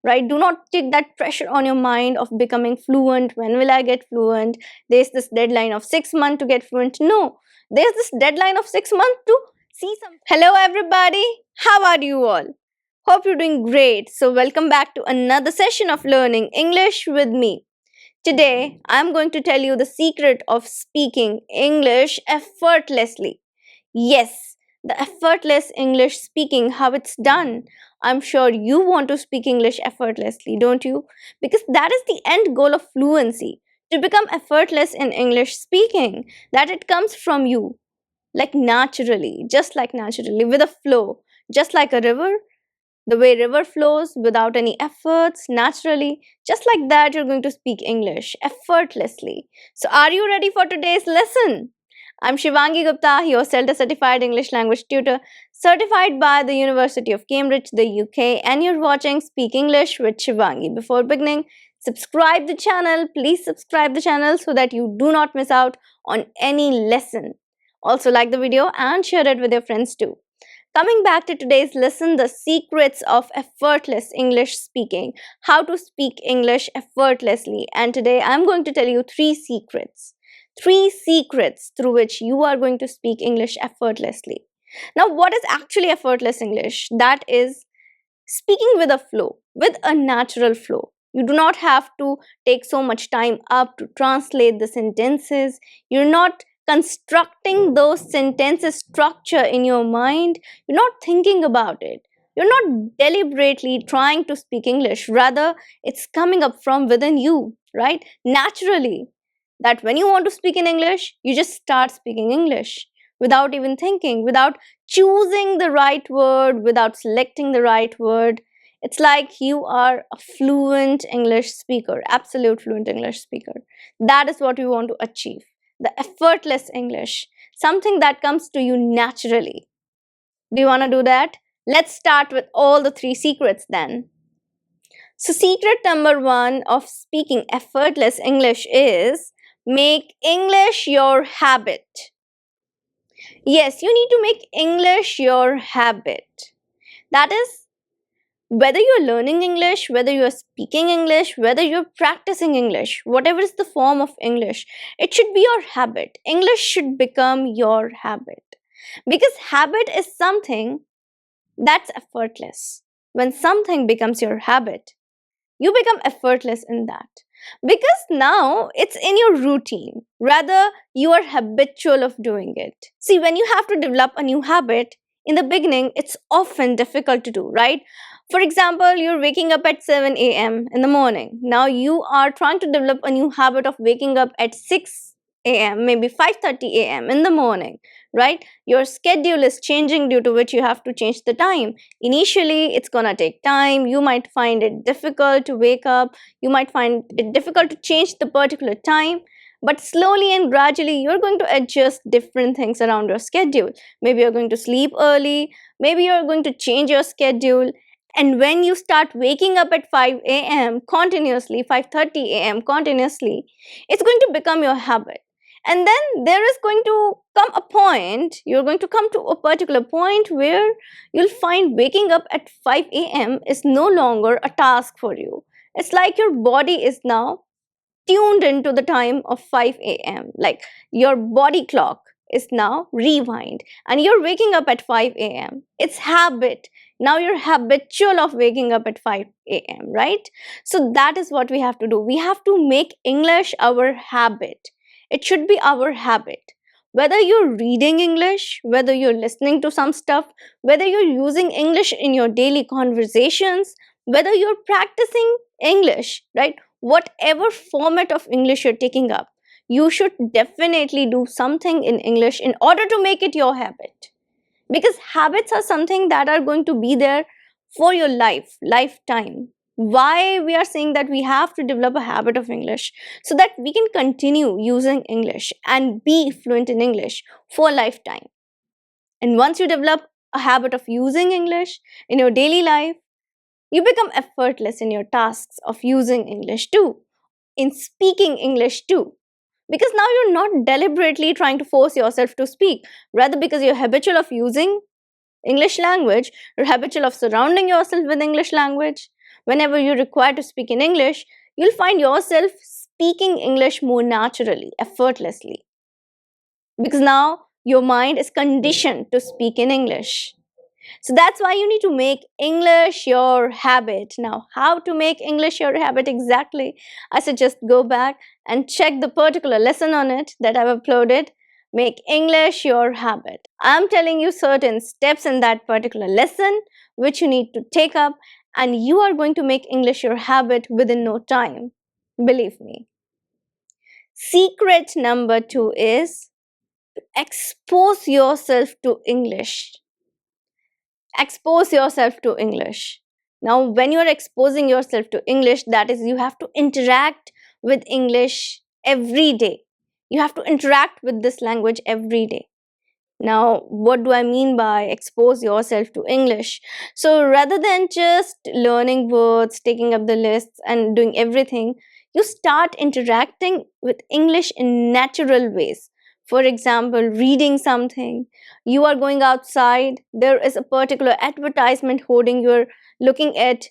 right? Do not take that pressure on your mind of becoming fluent. When will I get fluent? There's this deadline of 6 months to get fluent. No, there's this deadline of 6 months to see some. Hello, everybody. How are you all? Hope you're doing great. So, welcome back to another session of learning English with me. Today, I'm going to tell you the secret of speaking English effortlessly. Yes, the effortless English speaking, how it's done. I'm sure you want to speak English effortlessly, don't you? Because that is the end goal of fluency, to become effortless in English speaking, that it comes from you, like naturally, just like naturally, with a flow, just like a river. The way river flows without any efforts, naturally, just like that, you're going to speak English effortlessly. So, are you ready for today's lesson? I'm Shivangi Gupta, your CELTA certified English language tutor, certified by the University of Cambridge, the UK, and you're watching Speak English with Shivangi. Before beginning, subscribe the channel. Please subscribe the channel so that you do not miss out on any lesson. Also, like the video and share it with your friends too. Coming back to today's lesson, the secrets of effortless English speaking, how to speak English effortlessly. And today I'm going to tell you three secrets. Three secrets through which you are going to speak English effortlessly. Now, what is actually effortless English? That is speaking with a flow, with a natural flow. You do not have to take so much time up to translate the sentences. You're not constructing those sentences structure in your mind. You're not thinking about it. You're not deliberately trying to speak English. Rather, it's coming up from within you, right? Naturally. That when you want to speak in English, you just start speaking English without even thinking, without choosing the right word, without selecting the right word. It's like you are a fluent English speaker, absolute fluent English speaker. That is what we want to achieve. The effortless English, something that comes to you naturally. Do you want to do that? Let's start with all the three secrets then. So, secret number one of speaking effortless English is make English your habit. Yes, you need to make English your habit. That is, whether you're learning English, whether you're speaking English, whether you're practicing English, whatever is the form of English, it should be your habit. English should become your habit. Because habit is something that's effortless. When something becomes your habit, you become effortless in that. Because now it's in your routine. Rather, you are habitual of doing it. See, when you have to develop a new habit, in the beginning, it's often difficult to do, right? For example, you're waking up at 7 a.m. in the morning. Now you are trying to develop a new habit of waking up at 6 a.m., maybe 5:30 a.m. in the morning, right? Your schedule is changing, due to which you have to change the time. Initially, it's gonna take time. You might find it difficult to wake up. You might find it difficult to change the particular time. But slowly and gradually, you're going to adjust different things around your schedule. Maybe you're going to sleep early. Maybe you're going to change your schedule. And when you start waking up at 5 a.m. continuously, 5:30 a.m. continuously, it's going to become your habit. And then there is going to come a point, you're going to come to a particular point where you'll find waking up at 5 a.m. is no longer a task for you. It's like your body is now tuned into the time of 5 a.m. Like your body clock is now rewind and you're waking up at 5 a.m. It's habit. Now you're habitual of waking up at 5 a.m., right? So that is what we have to do. We have to make English our habit. It should be our habit. Whether you're reading English, whether you're listening to some stuff, whether you're using English in your daily conversations, whether you're practicing English, right? Whatever format of English you're taking up, you should definitely do something in English in order to make it your habit. Because habits are something that are going to be there for your lifetime. Why we are saying that we have to develop a habit of English? So that we can continue using English and be fluent in English for a lifetime. And once you develop a habit of using English in your daily life, you become effortless in your tasks of using English too, in speaking English too. Because now you're not deliberately trying to force yourself to speak. Rather, because you're habitual of using English language, you're habitual of surrounding yourself with English language. whenever you're required to speak in English, you'll find yourself speaking English more naturally, effortlessly. Because now your mind is conditioned to speak in English. So that's why you need to make English your habit. Now, how to make English your habit exactly? I suggest go back and check the particular lesson on it that I've uploaded. Make English your habit. I'm telling you certain steps in that particular lesson which you need to take up, and you are going to make English your habit within no time. Believe me. Secret number 2 is expose yourself to English. Expose yourself to English. Now, when you're exposing yourself to English, that is, you have to interact with English every day. You have to interact with this language every day. Now, what do I mean by expose yourself to English? So, rather than just learning words, taking up the lists, and doing everything, you start interacting with English in natural ways. For example, reading something, you are going outside, there is a particular advertisement hoarding you're looking at.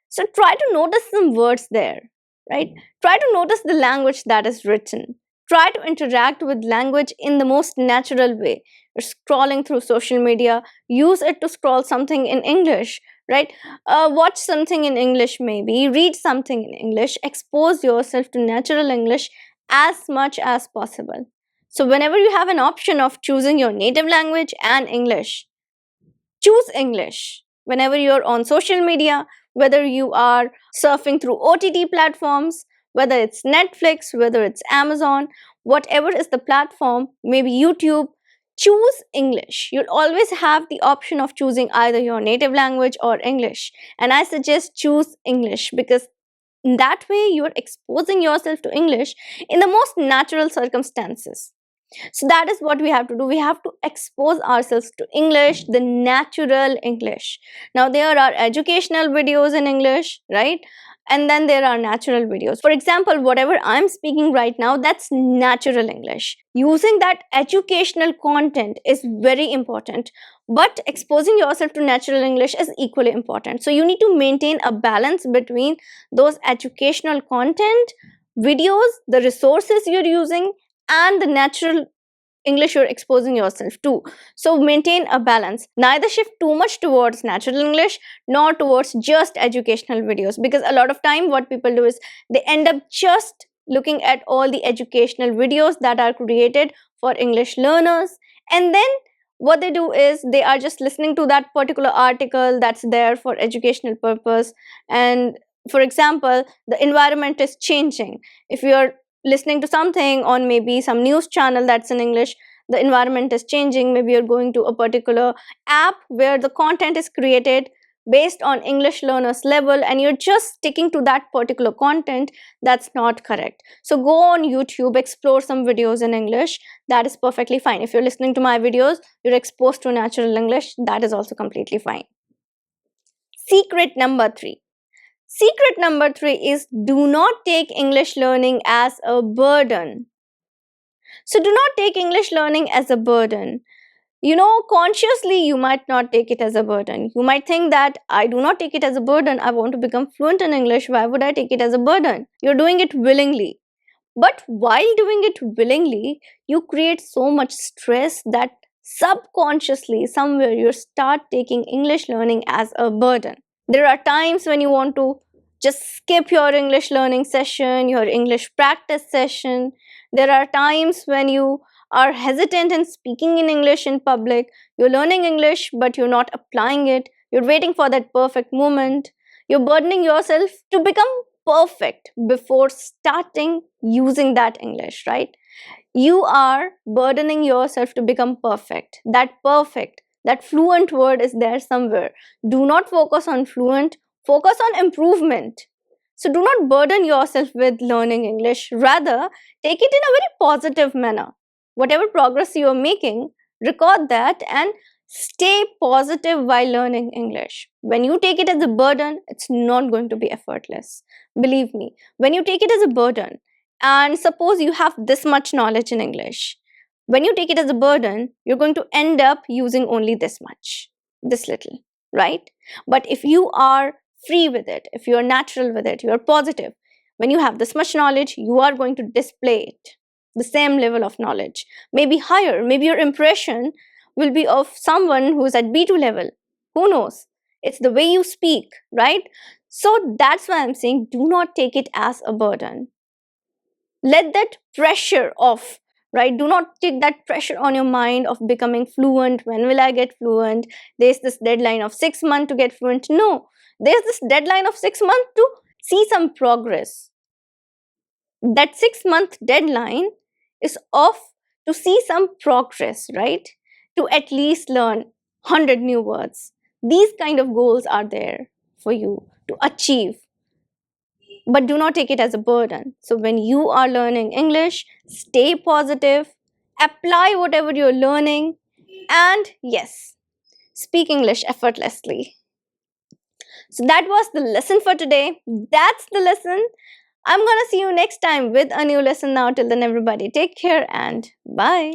So, try to notice some words there, right? Try to notice the language that is written. Try to interact with language in the most natural way. You're scrolling through social media, use it to scroll something in English, right? Watch something in English, maybe read something in English. Expose yourself to natural English as much as possible. So whenever you have an option of choosing your native language and English, choose English. Whenever you're on social media, whether you are surfing through OTT platforms, whether it's Netflix, whether it's Amazon, whatever is the platform, maybe YouTube, choose English. You'll always have the option of choosing either your native language or English. And I suggest choose English, because in that way you're exposing yourself to English in the most natural circumstances. So that is what we have to do. We have to expose ourselves to English, the natural English. Now, there are educational videos in English, right? And then there are natural videos. For example, whatever I'm speaking right now, that's natural English. Using that educational content is very important, but exposing yourself to natural English is equally important. So you need to maintain a balance between those educational content, videos, the resources you're using, and the natural English you're exposing yourself to. So maintain a balance. Neither shift too much towards natural English nor towards just educational videos, because a lot of time what people do is they end up just looking at all the educational videos that are created for English learners, and then what they do is they are just listening to that particular article that's there for educational purpose. And for example, the environment is changing. If you're listening to something on maybe some news channel that's in English, the environment is changing. Maybe you're going to a particular app where the content is created based on English learners level, and you're just sticking to that particular content. That's not correct. So go on YouTube, explore some videos in English. That is perfectly fine. If you're listening to my videos, you're exposed to natural English, that is also completely fine. Secret number 3. Secret number 3 is do not take English learning as a burden. So do not take English learning as a burden. Consciously you might not take it as a burden. You might think that I do not take it as a burden. I want to become fluent in English. Why would I take it as a burden? You're doing it willingly. But while doing it willingly, you create so much stress that subconsciously somewhere you start taking English learning as a burden. There are times when you want to just skip your English learning session, your English practice session. There are times when you are hesitant in speaking in English in public. You're learning English, but you're not applying it. You're waiting for that perfect moment. You're burdening yourself to become perfect before starting using that English, right? You are burdening yourself to become perfect. That fluent word is there somewhere. Do not focus on fluent, focus on improvement. So do not burden yourself with learning English. Rather, take it in a very positive manner. Whatever progress you are making, record that and stay positive while learning English. When you take it as a burden, it's not going to be effortless. Believe me, when you take it as a burden, and suppose you have this much knowledge in English, when you take it as a burden, you're going to end up using only this much, this little, right? But if you are free with it, if you're natural with it, you're positive, when you have this much knowledge, you are going to display it, the same level of knowledge, maybe higher. Maybe your impression will be of someone who's at B2 level. Who knows? It's the way you speak, right? So that's why I'm saying do not take it as a burden. Let that pressure off, right? Do not take that pressure on your mind of becoming fluent. When will I get fluent? There's this deadline of 6 months to get fluent. No, there's this deadline of 6 months to see some progress. That 6 month deadline is off to see some progress, right? To at least learn 100 new words. These kind of goals are there for you to achieve, but do not take it as a burden. So when you are learning English, stay positive, apply whatever you're learning, and yes, speak English effortlessly. So that was the lesson for today. That's the lesson. I'm gonna see you next time with a new lesson now. Till then, everybody, take care and bye.